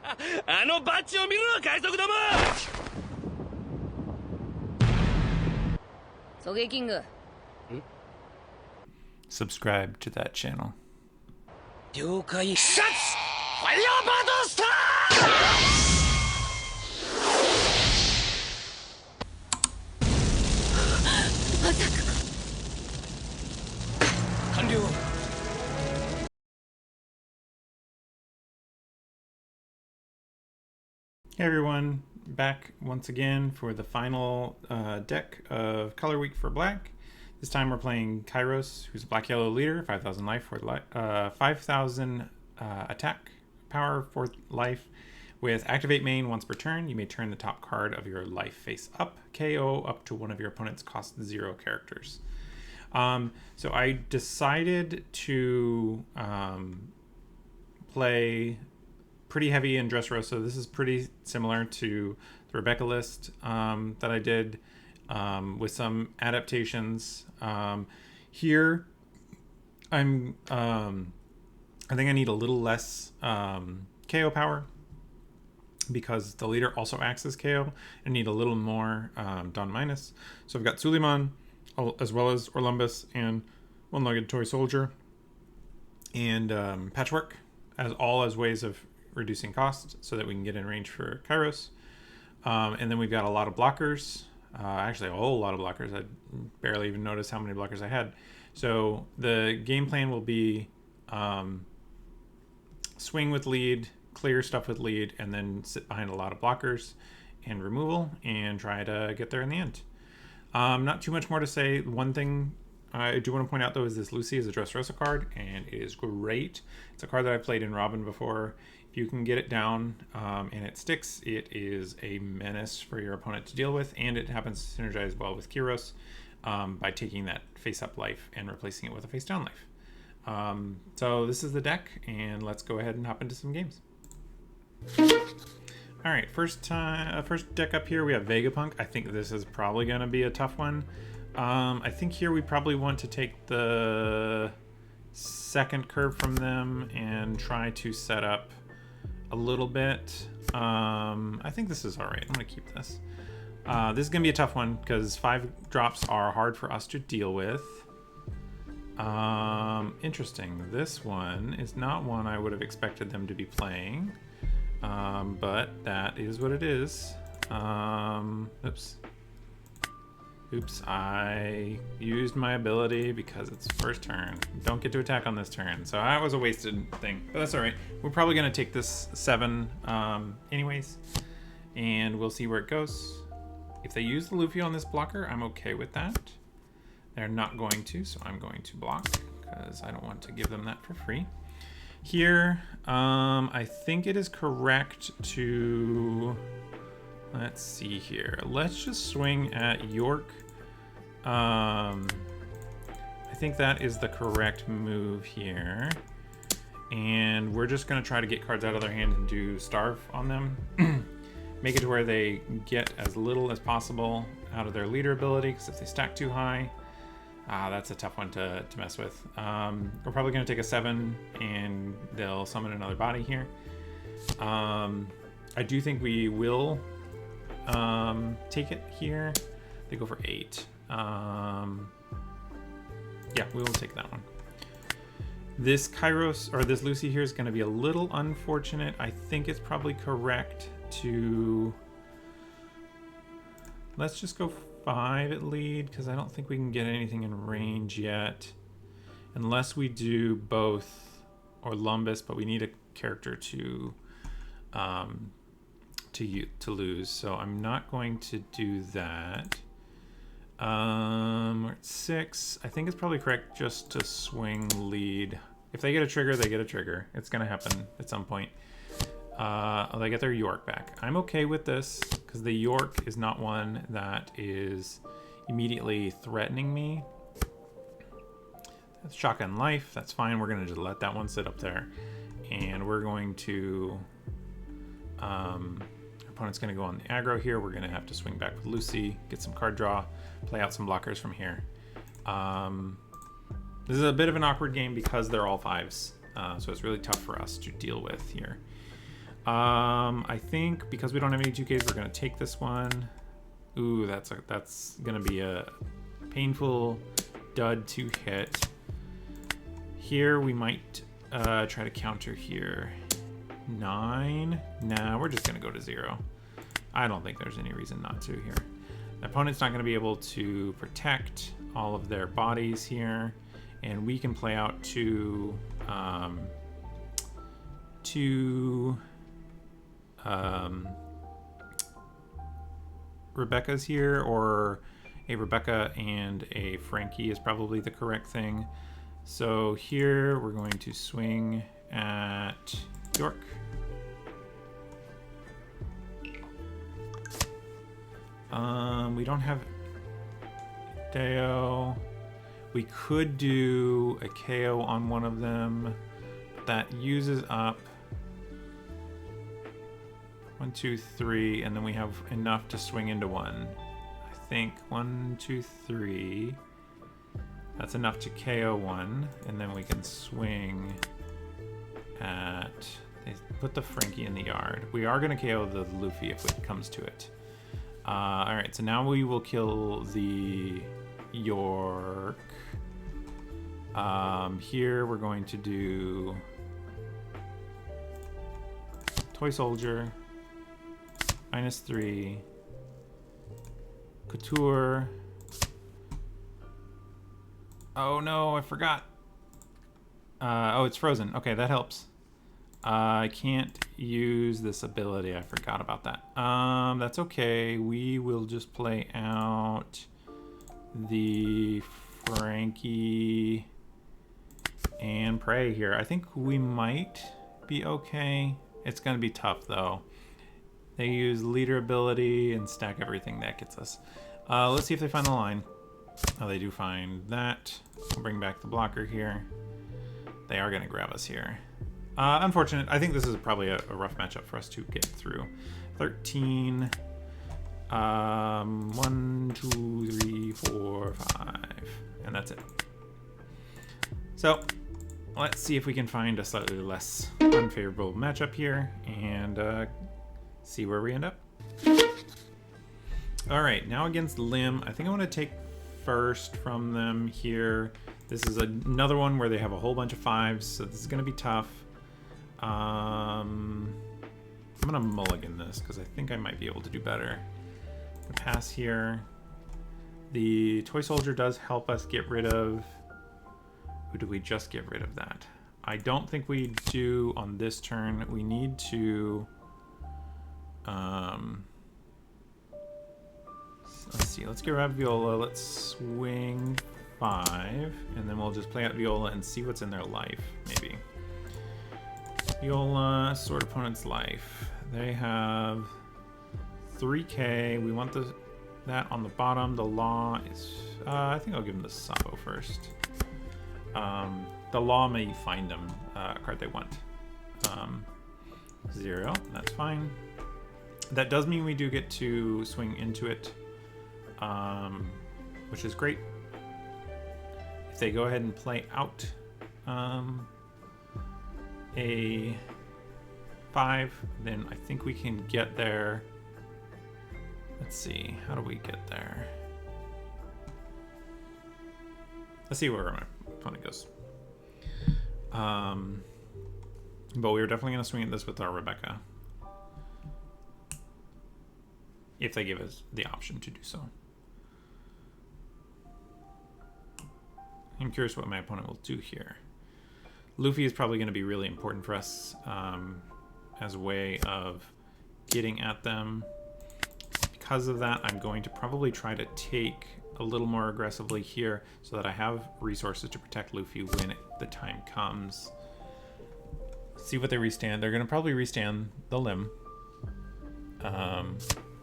あのバッジを見るな海賊ども。ソゲキング。Subscribe to that channel. 了解。シャツファイヤーバードスター。まさか。完了。Hey everyone, back once again for the final deck of Color Week for Black. This time we're playing Kyros, who's a black-yellow leader, 5,000 life for 5,000 attack power for life. With activate main once per turn, you may turn the top card of your life face up, KO up to one of your opponent's cost 0 characters. So I decided to play pretty heavy in Dressrosa. This is pretty similar to the Rebecca list that I did with some adaptations. Here, I think I need a little less KO power because the leader also acts as KO. I need a little more Don Minus. So I've got Suleiman as well as Orlumbus and One-Legged Toy Soldier and Patchwork as ways of reducing cost so that we can get in range for Kyros. And then we've got a lot of blockers. Actually, a whole lot of blockers. I barely even noticed how many blockers I had. So the game plan will be swing with lead, clear stuff with lead, and then sit behind a lot of blockers and removal and try to get there in the end. Not too much more to say. One thing I do want to point out, though, is this Lucy is a Dressrosa card, and it is great. It's a card that I've played in Robin before. If you can get it down and it sticks, it is a menace for your opponent to deal with, and it happens to synergize well with Kyros by taking that face-up life and replacing it with a face-down life. So this is the deck, and let's go ahead and hop into some games. All right, first deck up here, we have Vegapunk. I think this is probably going to be a tough one. I think here we probably want to take the second curve from them and try to set up a little bit. I think this is all right. I'm going to keep this. This is going to be a tough one because 5 drops are hard for us to deal with. Interesting. This one is not one I would have expected them to be playing. But that is what it is. Oops, I used my ability because it's first turn. Don't get to attack on this turn. So that was a wasted thing, but that's all right. We're probably gonna take this 7 anyways, and we'll see where it goes. If they use the Luffy on this blocker, I'm okay with that. They're not going to, so I'm going to block because I don't want to give them that for free. Here, I think it is correct to, let's see here. Let's just swing at York. I think that is the correct move here. And we're just going to try to get cards out of their hand and do Starve on them. Make it to where they get as little as possible out of their leader ability, because if they stack too high, that's a tough one to mess with. We're probably going to take a 7, and they'll summon another body here. I do think we will take it here. They go for 8. Yeah, we will take that one. This Kyros, or this Lucy here, is going to be a little unfortunate. I think it's probably correct to... Let's just go 5 at lead, because I don't think we can get anything in range yet. Unless we do both Orlumbus, but we need a character to lose, so I'm not going to do that. We're at 6. I think it's probably correct just to swing lead. If they get a trigger, they get a trigger. It's gonna happen at some point. They get their York back. I'm okay with this because the York is not one that is immediately threatening me. That's shotgun life. That's fine. We're gonna just let that one sit up there, and we're going to. Our opponent's gonna go on the aggro here. We're gonna have to swing back with Lucy, get some card draw, play out some blockers from here. This is a bit of an awkward game because they're all 5s, so it's really tough for us to deal with here. I think because we don't have any 2Ks, we're gonna take this one. Ooh, that's gonna be a painful dud to hit. Here we might try to counter here. 9. Nah, we're just gonna go to 0. I don't think there's any reason not to here. The opponent's not gonna be able to protect all of their bodies here, and we can play out two Rebecca's here, or a Rebecca and a Frankie is probably the correct thing. So here we're going to swing at York. We don't have Deo. We could do a KO on one of them, but that uses up 1, 2, 3, and then we have enough to swing into one. I think 1, 2, 3. That's enough to KO one, and then we can swing at. They put the Frankie in the yard. We are going to KO the Luffy if it comes to it. All right, so now we will kill the York. Here we're going to do Toy Soldier, -3, Couture. Oh no, I forgot. Oh, it's frozen. Okay, that helps. I can't use this ability. I forgot about that. That's okay. We will just play out the Frankie and pray here. I think we might be okay. It's going to be tough though. They use leader ability and stack everything. That gets us. Let's see if they find the line. Oh, they do find that. We'll bring back the blocker here. They are going to grab us here. Unfortunate. I think this is probably a rough matchup for us to get through. 13. 1, 2, 3, 4, 5. And that's it. So let's see if we can find a slightly less unfavorable matchup here and see where we end up. All right, now against Lim, I think I want to take first from them here. This is another one where they have a whole bunch of 5s, so this is going to be tough. I'm going to mulligan this because I think I might be able to do better. Pass here. The Toy Soldier does help us get rid of... Who do we just get rid of that? I don't think we do on this turn. We need to... let's see. Let's get rid of Viola. Let's swing 5. And then we'll just play out Viola and see what's in their life, maybe. Viola, sword opponent's life. They have 3K. We want that on the bottom. The law is... I think I'll give them the Sabo first. The law may find them a card they want. 0. That's fine. That does mean we do get to swing into it, which is great. If they go ahead and play out a 5, then I think we can get there. Let's see, how do we get there? Let's see where my opponent goes. But we were definitely going to swing at this with our Rebecca, if they give us the option to do so. I'm curious what my opponent will do here. Luffy is probably going to be really important for us as a way of getting at them. Because of that, I'm going to probably try to take a little more aggressively here so that I have resources to protect Luffy when the time comes. See what they restand. They're going to probably restand the limb,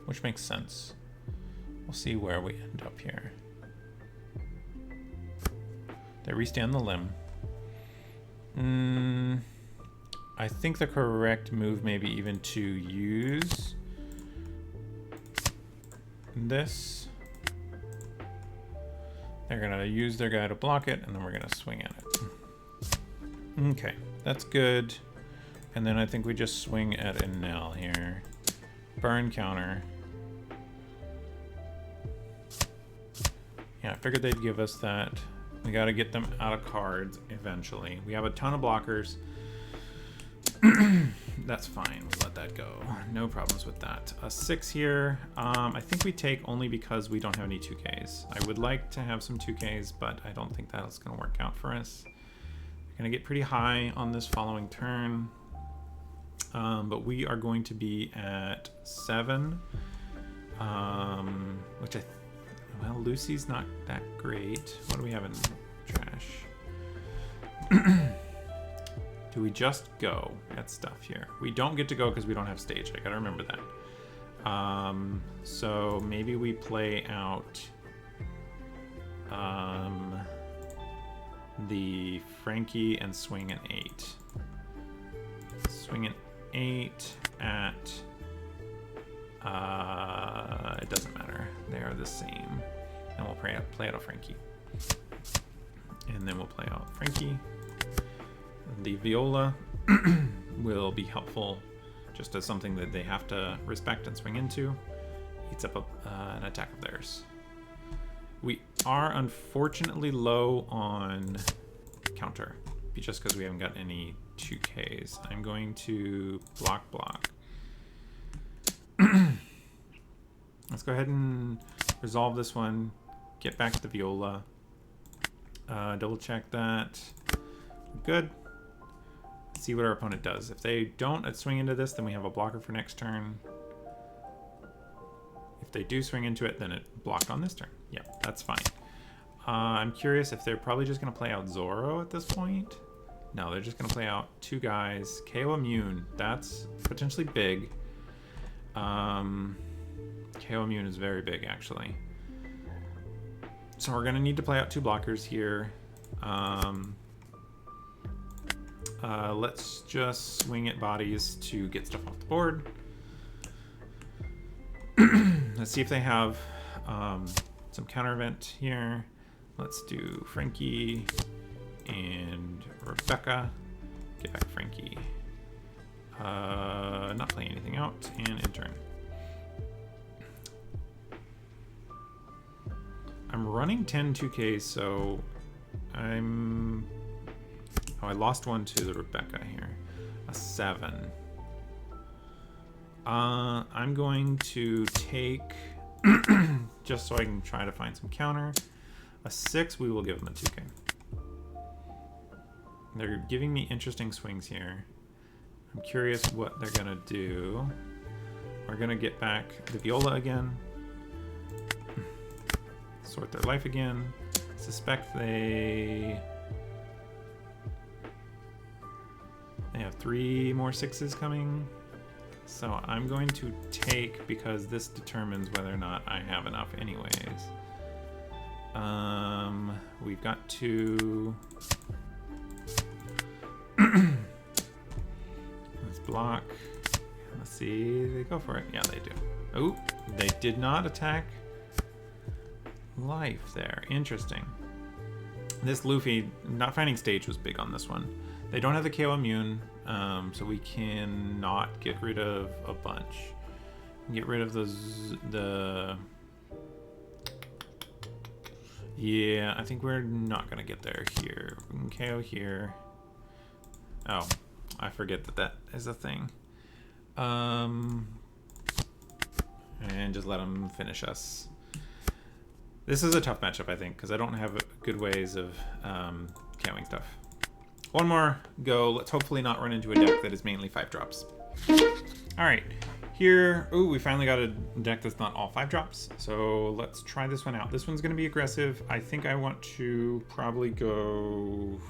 which makes sense. We'll see where we end up here. They restand the limb. I think the correct move maybe even to use this. They're gonna use their guy to block it, and then we're gonna swing at it. Okay, that's good. And then I think we just swing at a Nell here. Burn counter. Yeah, I figured they'd give us that. We gotta get them out of cards eventually. We have a ton of blockers. That's fine, we let that go. No problems with that. A 6 here. I think we take only because we don't have any 2Ks. I would like to have some 2Ks, but I don't think that's gonna work out for us. We're gonna get pretty high on this following turn. But we are going to be at 7. Which well, Lucy's not that great. What do we have in trash? Do we just go at stuff here? We don't get to go because we don't have stage. I gotta remember that. So maybe we play out the Frankie and swing an 8. Swing an 8 at it doesn't matter. They are the same. And we'll play out a Frankie. And then we'll play out Frankie. The viola will be helpful just as something that they have to respect and swing into. Eats up an attack of theirs. We are unfortunately low on counter, just because we haven't got any 2Ks. I'm going to block. Let's go ahead and resolve this one. Get back to the viola. Double check that. Good. See what our opponent does. If they don't swing into this, then we have a blocker for next turn. If they do swing into it, then it blocked on this turn. Yeah, that's fine. I'm curious if they're probably just going to play out Zoro at this point. No, they're just going to play out 2 guys. KO immune. That's potentially big. KO immune is very big, actually. So we're going to need to play out 2 blockers here. Let's just swing at bodies to get stuff off the board. Let's see if they have some counter event here. Let's do Frankie and Rebecca. Get back Frankie. Not playing anything out, and end turn. I'm running 10 2Ks, so I'm... Oh, I lost one to the Rebecca here. A 7. I'm going to take, just so I can try to find some counter, a 6. We will give them a 2K. They're giving me interesting swings here. I'm curious what they're gonna do. We're gonna get back the viola again. Sort their life again. Suspect they have 3 more 6s coming. So I'm going to take, because this determines whether or not I have enough anyways. We've got 2. Let's block. Let's see, they go for it. Yeah, they do. Oh, they did not attack life there. Interesting. This Luffy, not finding stage was big on this one. They don't have the KO immune, so we can not get rid of a bunch. Get rid of the... Yeah, I think we're not going to get there here. We can KO here. Oh, I forget that that is a thing. And just let them finish us. This is a tough matchup, I think, because I don't have good ways of KOing stuff. One more go. Let's hopefully not run into a deck that is mainly 5 drops. All right, here, ooh, we finally got a deck that's not all 5 drops. So let's try this one out. This one's gonna be aggressive. I think I want to probably go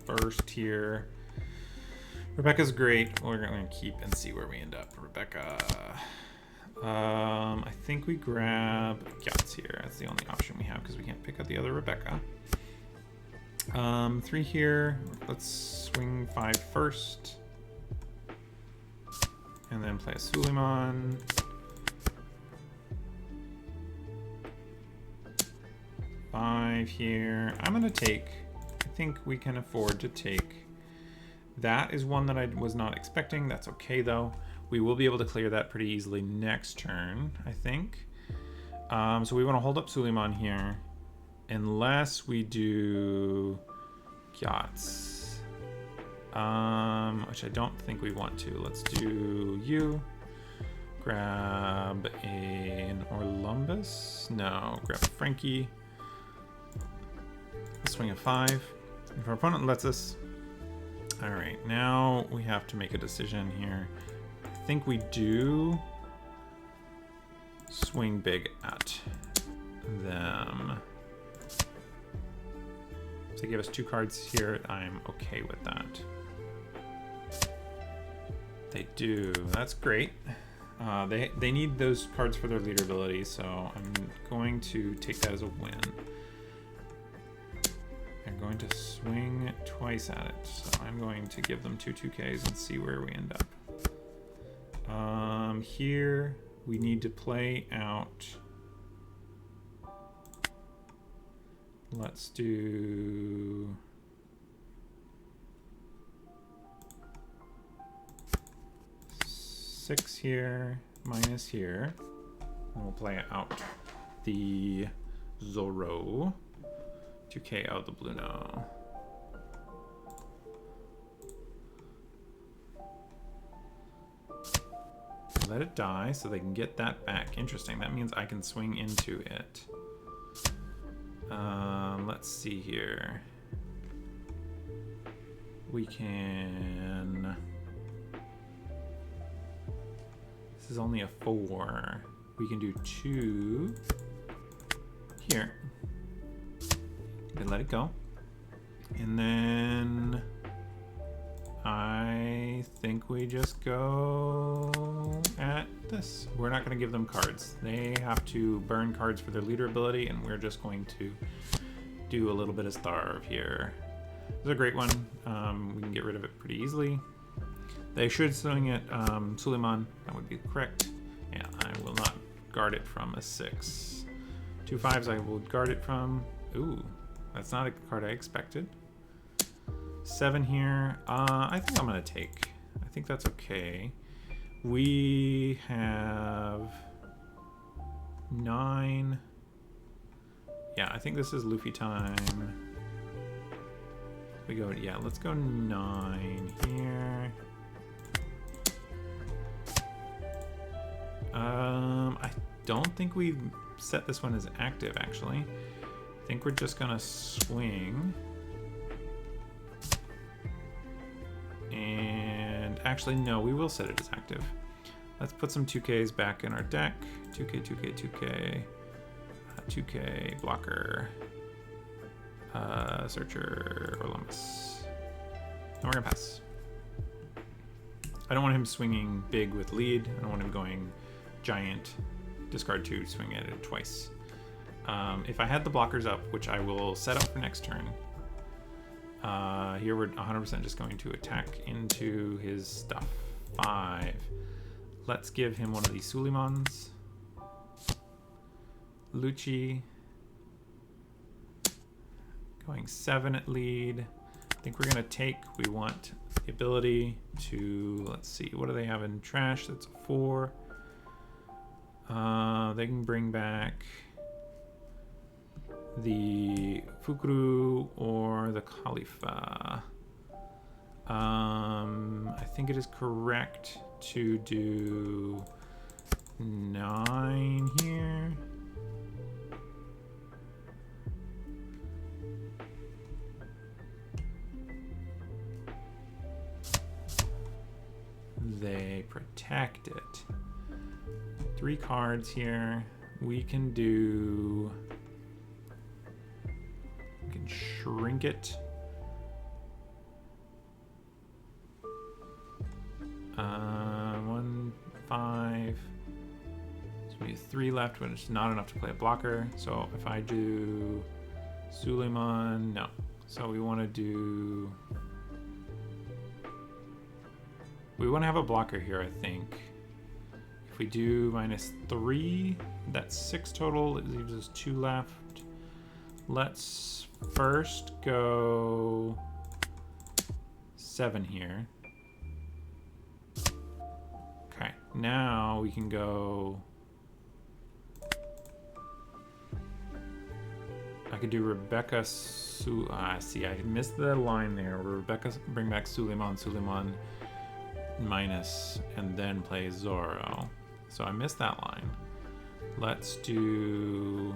first here. Rebecca's great. We're gonna keep and see where we end up. Rebecca. I think we grab Guts here. That's the only option we have because we can't pick up the other Rebecca. 3 here. Let's swing 5 first. And then play a Suleiman. 5 here. I'm gonna take, I think we can afford to take that is one that I was not expecting. That's okay though. We will be able to clear that pretty easily next turn, I think. So we want to hold up Suleiman here, unless we do Yachts, which I don't think we want to. Let's do you. Grab an Orlumbus. No, grab a Frankie. Let's swing a 5. If our opponent lets us. All right, now we have to make a decision here. I think we do swing big at them. So they give us 2 cards here. I'm okay with that. They do. That's great. They need those cards for their leader ability, so I'm going to take that as a win. I'm going to swing twice at it, so I'm going to give them 2 2Ks and see where we end up. Here we need to play out. Let's do 6 here, minus here. And we'll play out the Zoro. 2K out the blue now. Let it die so they can get that back. Interesting. That means I can swing into it. Let's see here. We can... This is only a 4. We can do 2 here. They let it go. And then I think we just go at this. We're not going to give them cards. They have to burn cards for their leader ability, and we're just going to do a little bit of starve here. This is a great one. We can get rid of it pretty easily. They should swing at Suleiman. That would be correct. Yeah, I will not guard it from a 6. 2 5s I will guard it from. Ooh, that's not a card I expected. 7 here. I think I'm going to take. I think that's okay. We have 9. Yeah, I think this is Luffy time. We go, yeah, let's go 9 here. I don't think we've set this one as active, actually. I think we're just gonna swing. And actually, no, we will set it as active. Let's put some 2Ks back in our deck. 2K, 2K, 2K. 2K, blocker. Searcher, Orlumbus. And we're gonna pass. I don't want him swinging big with lead. I don't want him going giant, discard 2, swing at it twice. If I had the blockers up, which I will set up for next turn, here we're 100% just going to attack into his stuff. 5. Let's give him one of these Suleimans. Lucci. Going 7 at lead. I think we're going to take, we want the ability to, let's see, what do they have in trash? That's a 4. They can bring back the Fukuru or the Khalifa. I think it is correct to do 9 here. They protect it. 3 cards here. We can do... We can shrink it. 1, 5. So we have 3 left, which is not enough to play a blocker. So if I do Suleiman, no. So we want to do... We want to have a blocker here, I think. If we do -3, that's 6 total. It leaves us 2 left. Let's first go 7 here. Okay, now we can go... I could do Rebecca see, I missed the line there. Rebecca bring back Suleiman minus, and then play Zoro. So I missed that line. Let's do...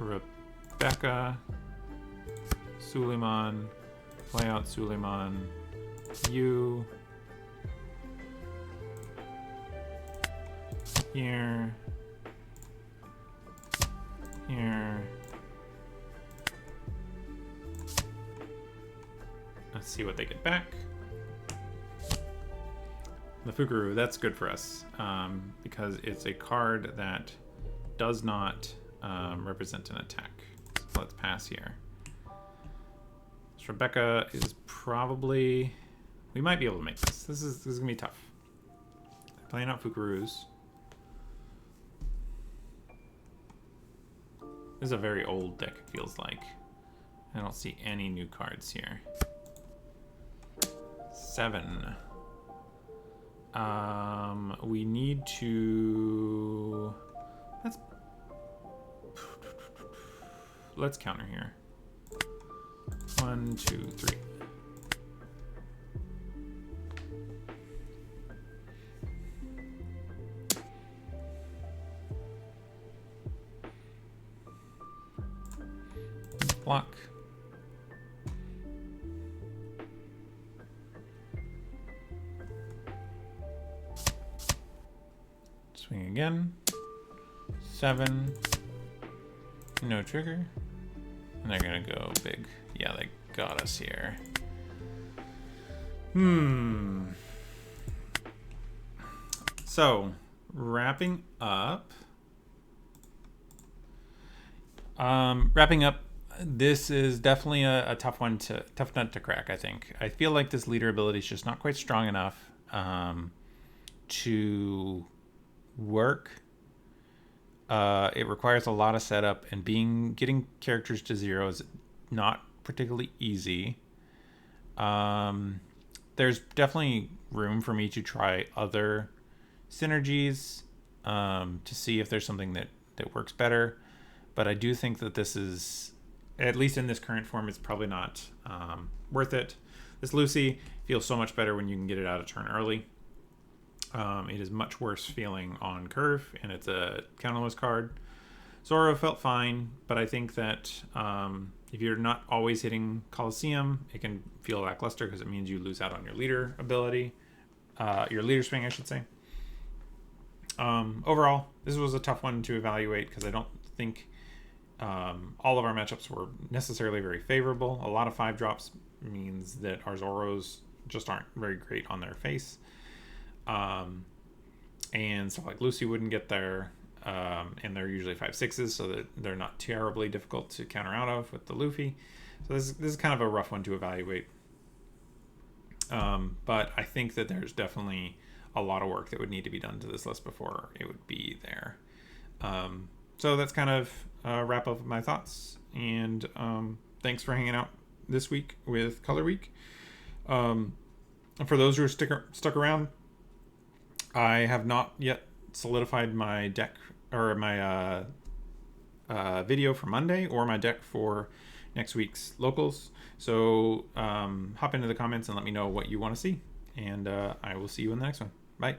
Rebecca, Suleiman, play out Suleiman, you, here, here. Let's see what they get back. The Fukuru, that's good for us because it's a card that does not represent an attack. So let's pass here. So Rebecca is probably... We might be able to make this. This is gonna be tough. Playing out Fukurus. This is a very old deck, it feels like. I don't see any new cards here. 7. We need to... Let's counter here. 1, 2, 3. Block. Swing again. 7. No trigger. And they're gonna go big. Yeah, they got us here. So, wrapping up. This is definitely a tough nut to crack, I think. I feel like this leader ability is just not quite strong enough to work. It requires a lot of setup, and getting characters to 0 is not particularly easy. There's definitely room for me to try other synergies to see if there's something that works better. But I do think that this is, at least in this current form, it's probably not worth it. This Lucy feels so much better when you can get it out of turn early. It is much worse feeling on curve, and it's a counterless card. Zoro felt fine, but I think that if you're not always hitting Coliseum, it can feel lackluster because it means you lose out on your leader ability, your leader swing, I should say. Overall, this was a tough one to evaluate because I don't think all of our matchups were necessarily very favorable. A lot of 5-drops means that our Zoros just aren't very great on their face. And stuff like Lucy wouldn't get there, and they're usually 5/6s, so that they're not terribly difficult to counter out of with the Luffy. So this is kind of a rough one to evaluate. But I think that there's definitely a lot of work that would need to be done to this list before it would be there. So that's kind of a wrap up of my thoughts, and thanks for hanging out this week with Color Week. For those who are stuck around, I have not yet solidified my deck or my video for Monday or my deck for next week's locals. So hop into the comments and let me know what you want to see, and I will see you in the next one. Bye.